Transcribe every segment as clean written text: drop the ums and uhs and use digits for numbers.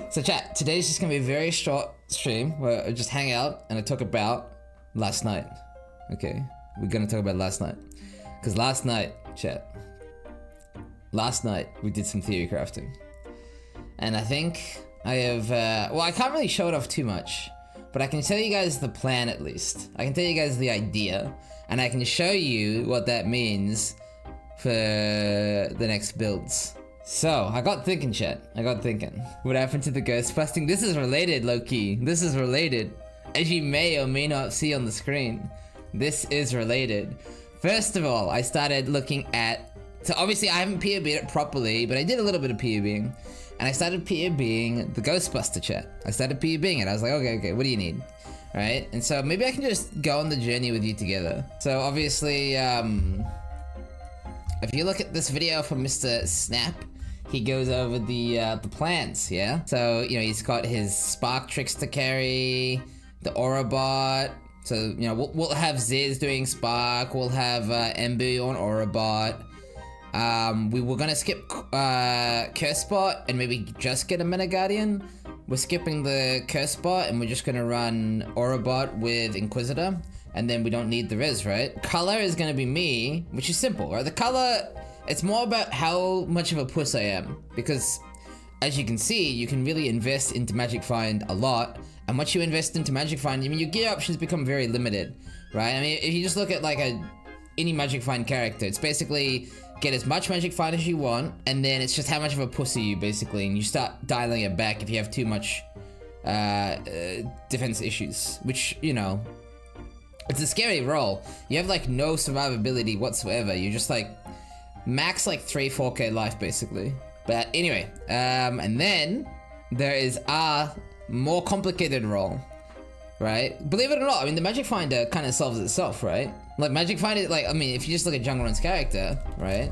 So chat, today's just gonna be a very short stream where I just hang out and I talk about last night. Okay, we're gonna talk about last night. Because last night, chat, we did some theory crafting. And I think I have, well, I can't really show it off too much, but I can tell you guys the plan at least. I can tell you guys the idea, and I can show you what that means for the next builds. So, I got thinking, chat. I got thinking. What happened to the Ghostbusting? This is related, low-key. This is related. As you may or may not see on the screen, this is related. First of all, I started looking at... So obviously I haven't PoB'd it properly, but I did a little bit of PoBing. And I started PoBing the Ghostbuster chat. I started PoBing it. I was like, okay, what do you need? Right? And so maybe I can just go on the journey with you together. So obviously, if you look at this video from Mr. Snap, he goes over the plans, yeah? So, you know, he's got his Spark Tricks to carry, the Aura Bot. So, you know, we'll have Ziz doing Spark, we'll have Embu on Aura Bot. We were gonna skip Curse Bot and maybe just get a Meta Guardian. We're skipping the Curse Bot and we're just gonna run Aura Bot with Inquisitor. And then we don't need the res, right? Color is gonna be me, which is simple, right? The color, it's more about how much of a puss I am. Because, as you can see, you can really invest into Magic Find a lot. And once you invest into Magic Find, I mean, your gear options become very limited, right? I mean, if you just look at like any Magic Find character, it's basically get as much Magic Find as you want, and then it's just how much of a puss are you, basically, and you start dialing it back if you have too much defense issues, which, you know, it's a scary role. You have like no survivability whatsoever. You're just like max like 3-4k life basically. But anyway, and then there is a more complicated role, right? Believe it or not, I mean the Magic Finder kind of solves itself, right? Like Magic Find, like, I mean, if you just look at Jungleron's character, right?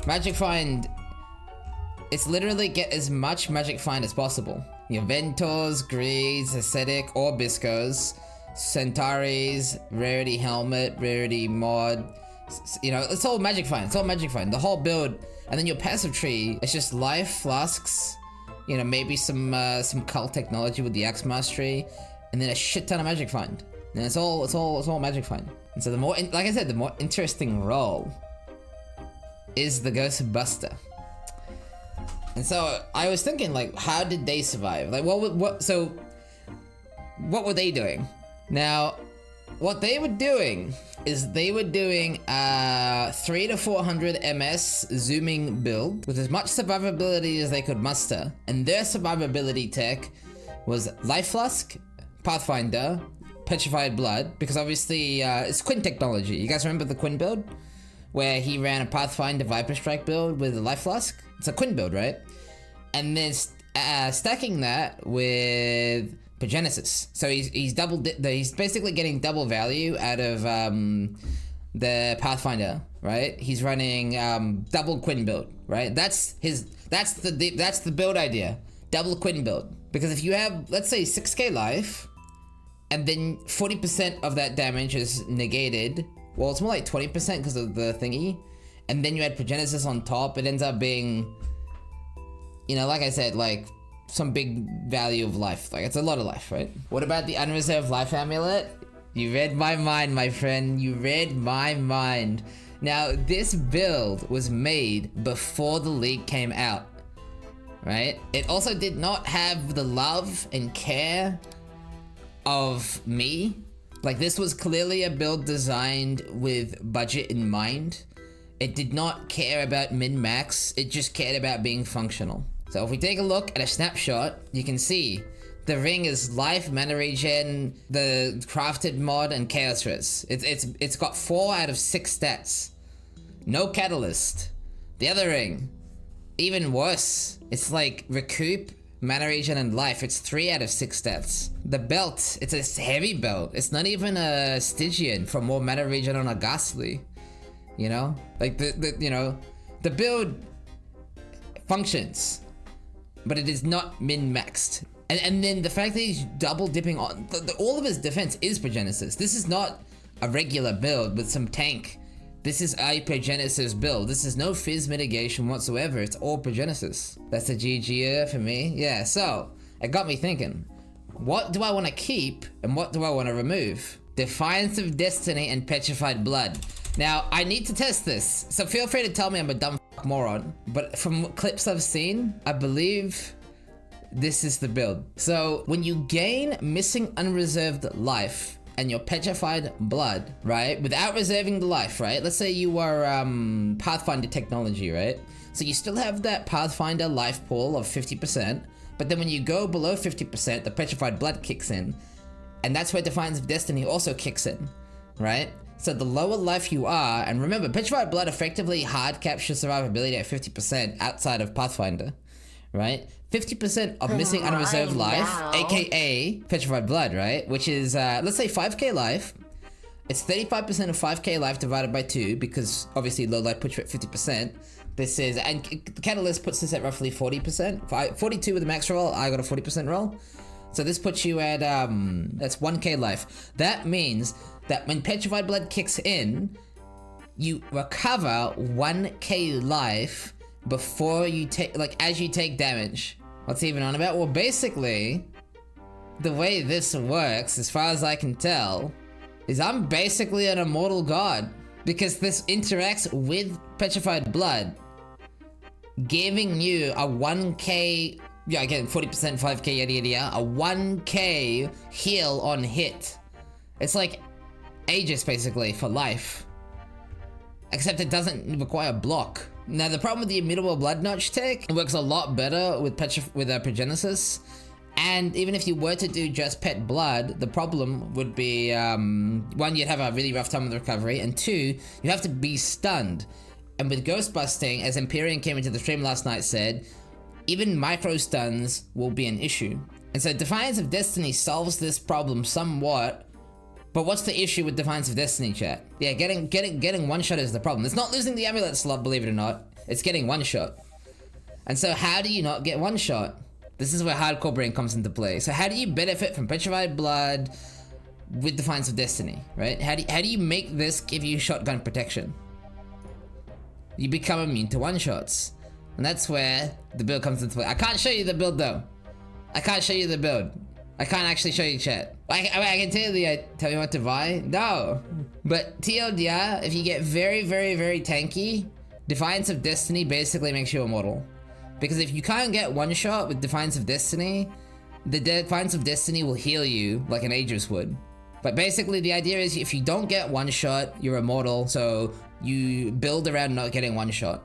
Magic Find, it's literally get as much Magic Find as possible. You know, Ventors, Greeds, Ascetic, or Biscos, Centauris, Rarity Helmet, Rarity Mod, you know, it's all Magic Find, it's all Magic Find, the whole build. And then your passive tree, it's just Life, Flasks, you know, maybe some cult technology with the Axe Mastery, and then a shit ton of Magic Find. And it's all Magic Find. And so the more, like I said, the more interesting role is the Ghostbuster. And so I was thinking, like, how did they survive? Like, what were they doing? Now, what they were doing is they were doing 300 to 400 MS zooming build with as much survivability as they could muster. And their survivability tech was Life Flask, Pathfinder, Petrified Blood, because obviously it's Quinn technology. You guys remember the Quinn build? Where he ran a Pathfinder Viper Strike build with a Life Flask? It's a Quinn build, right? And then stacking that with Progenesis. So he's basically getting double value out of the Pathfinder, right? He's running double Quinn build, right? That's the build idea. Double Quinn build. Because if you have, let's say, 6k life, and then 40% of that damage is negated, well, it's more like 20% because of the thingy, and then you add Progenesis on top, it ends up being, you know, like I said, like some big value of life. Like, it's a lot of life, right? What about the unreserved life amulet? You read my mind, my friend. You read my mind. Now, this build was made before the leak came out, right? It also did not have the love and care of me. Like, this was clearly a build designed with budget in mind. It did not care about min-max. It just cared about being functional. So if we take a look at a snapshot, you can see the ring is life, mana regen, the crafted mod, and chaos res. It's got 4 out of 6 stats. No catalyst. The other ring, even worse. It's like recoup, mana regen, and life. It's 3 out of 6 stats. The belt, it's a heavy belt. It's not even a Stygian for more mana regen on a Ghastly. You know? Like the build functions, but it is not min-maxed. And then the fact that he's double dipping on all of his defense is Progenesis. This is not a regular build with some tank. This is a Progenesis build. This is no fizz mitigation whatsoever. It's all Progenesis. That's a GG for me. Yeah, so it got me thinking. What do I want to keep and what do I want to remove? Defiance of Destiny and Petrified Blood. Now, I need to test this, so feel free to tell me I'm a dumb moron. But from clips I've seen, I believe this is the build. So, when you gain missing unreserved life and your Petrified Blood, right? Without reserving the life, right? Let's say you are Pathfinder technology, right? So you still have that Pathfinder life pool of 50%, but then when you go below 50%, the Petrified Blood kicks in. And that's where Defiance of Destiny also kicks in, right? So the lower life you are, and remember, Petrified Blood effectively hard captures survivability at 50% outside of Pathfinder, right? 50% of missing unreserved life, aka Petrified Blood, right? Which is, let's say 5k life. It's 35% of 5k life divided by 2, because obviously low life puts you at 50%. This is, and Catalyst puts this at roughly 40%. 42 with the max roll, I got a 40% roll. So this puts you at, that's 1k life. That means that when Petrified Blood kicks in, you recover 1k life before you take, like, as you take damage. What's he even on about? Well, basically, the way this works, as far as I can tell, is I'm basically an immortal god. Because this interacts with Petrified Blood, giving you a 1k, yeah, again, 40%, 5k, yada yada yada, a 1k heal on hit. It's like Aegis, basically, for life. Except it doesn't require block. Now, the problem with the Immutable Blood Notch tech, it works a lot better with Progenesis. And even if you were to do just Pet Blood, the problem would be, one, you'd have a really rough time with recovery, and two, you have to be stunned. And with Ghostbusting, as Empyrean came into the stream last night said, even micro stuns will be an issue. And so Defiance of Destiny solves this problem somewhat, but what's the issue with Defiance of Destiny, chat? Yeah, getting one shot is the problem. It's not losing the amulet slot, believe it or not. It's getting one shot. And so how do you not get one shot? This is where Hardcore Brain comes into play. So how do you benefit from Petrified Blood with Defiance of Destiny, right? How do you make this give you shotgun protection? You become immune to one-shots. And that's where the build comes into play. I can't show you the build though. I can't show you the build. I can't actually show you, chat. I can tell you what to buy? No. But TLDR, if you get very, very, very tanky, Defiance of Destiny basically makes you immortal. Because if you can't get one shot with Defiance of Destiny, the Defiance of Destiny will heal you like an Aegis would. But basically the idea is if you don't get one shot, you're immortal, so you build around not getting one shot.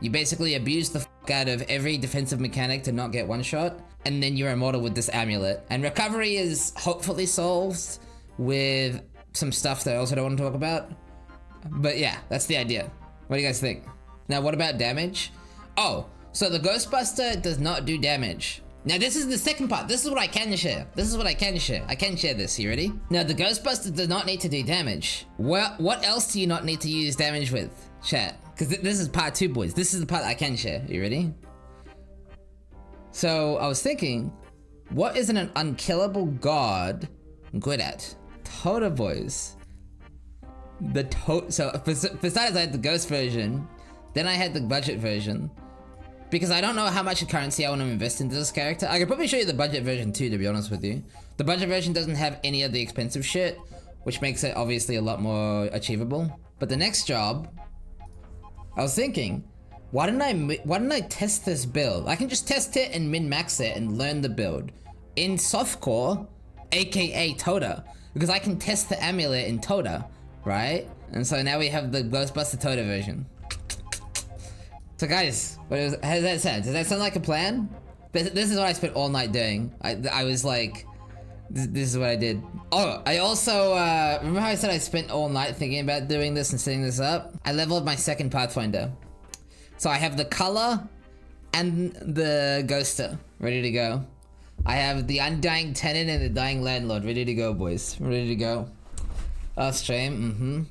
You basically abuse the fuck out of every defensive mechanic to not get one shot, and then you're immortal with this amulet. And recovery is hopefully solved with some stuff that I also don't want to talk about. But yeah, that's the idea. What do you guys think? Now what about damage? Oh, so the Ghostbuster does not do damage. Now this is the second part. This is what I can share. I can share this. You ready? Now the Ghostbuster does not need to do damage. What else do you not need to use damage with, chat? Because this is part 2, boys. This is the part I can share. You ready? So I was thinking, what is an unkillable god good at? Tota, boys. So besides I had the ghost version, then I had the budget version. Because I don't know how much currency I want to invest into this character. I could probably show you the budget version too, to be honest with you. The budget version doesn't have any of the expensive shit, which makes it obviously a lot more achievable. But the next job, I was thinking, why didn't I test this build? I can just test it and min-max it and learn the build in softcore, aka Tota, because I can test the amulet in Tota, right? And so now we have the Ghostbuster Tota version. So guys, how does that sound? Does that sound like a plan? This is what I spent all night doing. I was like, this is what I did. Oh, I also, remember how I said I spent all night thinking about doing this and setting this up? I leveled my second Pathfinder. So I have the Color and the Ghoster ready to go. I have the Undying Tenant and the Dying Landlord ready to go, boys. Ready to go. Stream,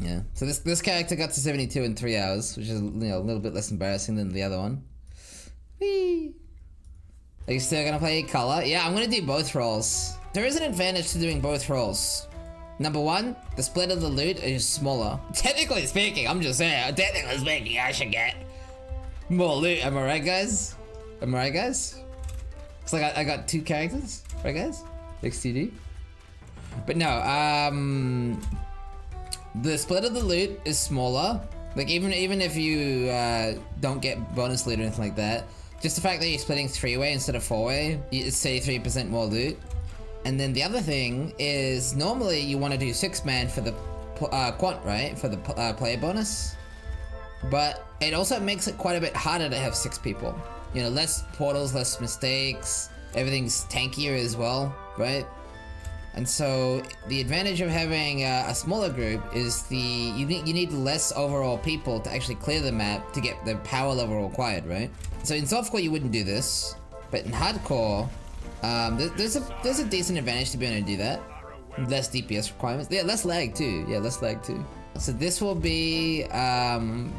Yeah, so this character got to 72 in 3 hours, which is, you know, a little bit less embarrassing than the other one. Whee! Are you still gonna play Color? Yeah, I'm gonna do both roles. There is an advantage to doing both roles. Number one, the split of the loot is smaller. Technically speaking, I'm just saying, technically speaking, I should get more loot, am I right, guys? Am I right, guys? It's like I got 2 characters, right, guys? XTD. But no, the split of the loot is smaller. Like even if you don't get bonus loot or anything like that, just the fact that you're splitting 3-way instead of 4-way, it's 33% more loot. And then the other thing is normally you want to do 6-man for the quant, right? For the player bonus. But it also makes it quite a bit harder to have 6 people. You know, less portals, less mistakes, everything's tankier as well, right? And so the advantage of having a smaller group is you need less overall people to actually clear the map to get the power level required, right? So in softcore you wouldn't do this, but in hardcore, there's a decent advantage to be able to do that. Less DPS requirements, yeah, less lag too. Yeah, less lag too. So this will be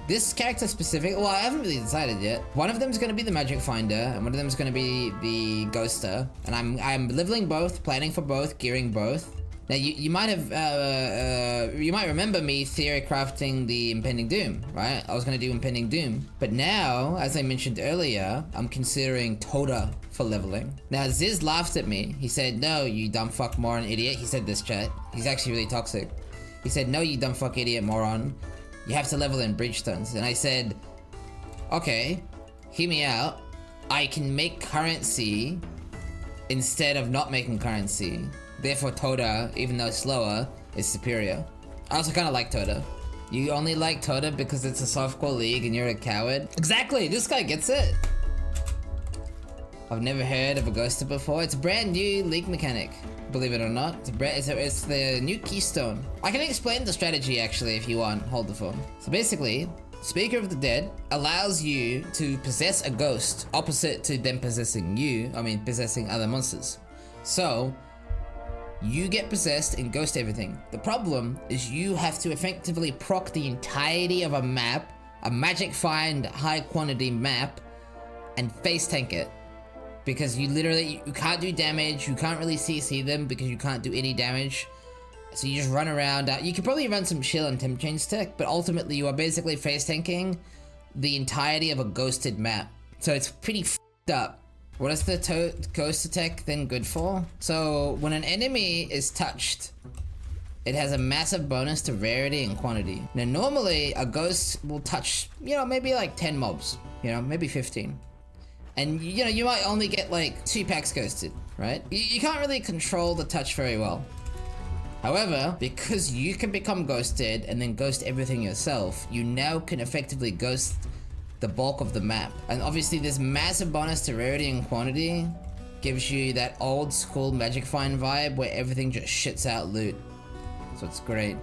this character specific. Well, I haven't really decided yet. One of them is going to be the Magic Finder, and one of them is going to be the Ghoster. And I'm leveling both, planning for both, gearing both. Now you might have you might remember me theorycrafting the Impending Doom, right? I was going to do Impending Doom, but now, as I mentioned earlier, I'm considering Toda for leveling. Now Ziz laughed at me. He said, "No, you dumb fuck moron idiot." He said this, chat. He's actually really toxic. He said, "No, you dumb fuck idiot moron. You have to level in Breachstones." And I said, "Okay, hear me out. I can make currency instead of not making currency. Therefore, Toda, even though slower, is superior." I also kind of like Toda. You only like Toda because it's a softcore league and you're a coward? Exactly, this guy gets it. I've never heard of a Ghoster before. It's a brand new league mechanic, believe it or not. It's the new keystone. I can explain the strategy actually if you want. Hold the phone. So basically, Speaker of the Dead allows you to possess a ghost opposite to them possessing you. I mean, possessing other monsters. So you get possessed and ghost everything. The problem is you have to effectively proc the entirety of a map, a magic find high quantity map, and face tank it. Because you can't do damage, you can't really CC them because you can't do any damage. So you just run around. You could probably run some chill and temp change tech, but ultimately you are basically face tanking the entirety of a ghosted map. So it's pretty f***ed up. What is the ghost attack then good for? So when an enemy is touched, it has a massive bonus to rarity and quantity. Now normally a ghost will touch, you know, maybe like 10 mobs, you know, maybe 15. And you know, you might only get like 2 packs ghosted, right? You can't really control the touch very well. However, because you can become ghosted and then ghost everything yourself, you now can effectively ghost the bulk of the map. And obviously this massive bonus to rarity and quantity gives you that old school Magic Find vibe where everything just shits out loot. So it's great.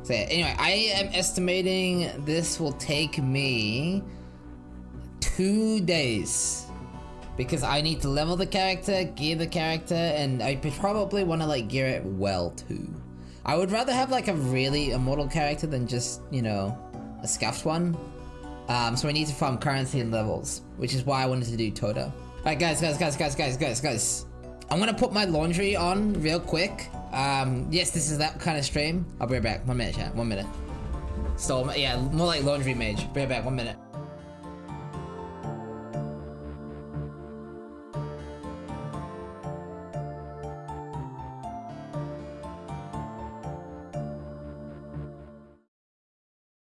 So yeah, anyway, I am estimating this will take me 2 days. Because I need to level the character, gear the character, and I probably want to like gear it well too. I would rather have like a really immortal character than just, you know, a scuffed one. So I need to farm currency and levels, which is why I wanted to do Toda. Alright guys. I'm gonna put my laundry on real quick. Yes, this is that kind of stream. I'll be right back. 1 minute, chat. 1 minute. So, yeah, more like laundry mage. Be right back. 1 minute.